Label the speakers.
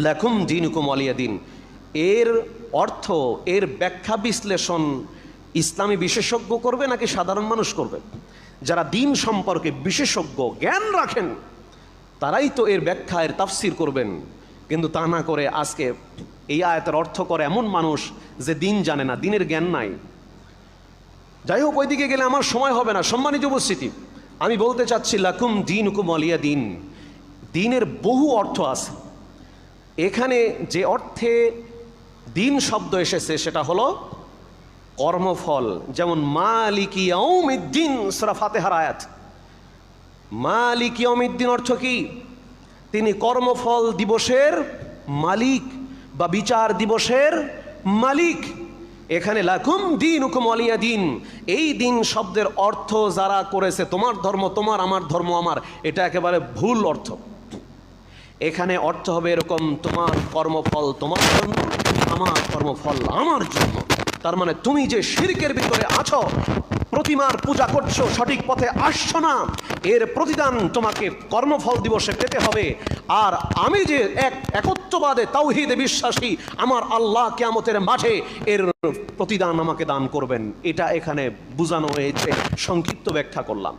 Speaker 1: লাকুম দীনুকুম ওয়ালিয়া দিন, এর অর্থ, এর ব্যাখ্যা বিশ্লেষণ ইসলামী বিশেষজ্ঞ করবে নাকি সাধারণ মানুষ করবে? যারা দিন সম্পর্কে বিশেষজ্ঞ জ্ঞান রাখেন তারাই তো এর ব্যাখ্যা, এর তাফসির করবেন। কিন্তু তা না করে আজকে এই আয়াতের অর্থ করে এমন মানুষ যে দিন জানে না, দিনের জ্ঞান নাই। যাই হোক, ওইদিকে গেলে আমার সময় হবে না। সম্মানিত উপস্থিতি, আমি বলতে চাচ্ছি লাকুম দীনুকুম ওয়ালিয়া দিন, দিনের বহু অর্থ আছে। এখানে যে অর্থে দিন শব্দ এসেছে সেটা হলো কর্মফল। যেমন মালিক ইয়াউমিদ্দিন, সূরা ফাতিহার আয়াত। মালিক ইয়াউমিদ্দিন অর্থ কি? তিনি কর্মফল দিবসের মালিক বা বিচার দিবসের মালিক। এখানে লাকুম দীনুকুম ওয়ালিয়া দিন, এই দিন শব্দের অর্থ যারা করেছে তোমার ধর্ম তোমার, আমার ধর্ম আমার, এটা একেবারে ভুল অর্থ। এখানে অর্থ হবে এরকম, তোমার কর্মফল তোমার জন্য, আমার কর্মফল আমার জন্য। তার মানে তুমি যে শিরকের ভিতরে আছো, প্রতিমার পূজা করছো, সঠিক পথে আসছো না, এর প্রতিদান তোমাকে কর্মফল দিবসে পেতে হবে। আর আমি যে একত্ববাদে তাওহীদে বিশ্বাসী, আমার আল্লাহ কিয়ামতের মাঠে এর প্রতিদান আমাকে দান করবেন। এটা এখানে বোঝানো হয়েছে, সংক্ষিপ্ত ব্যাখ্যা করলাম।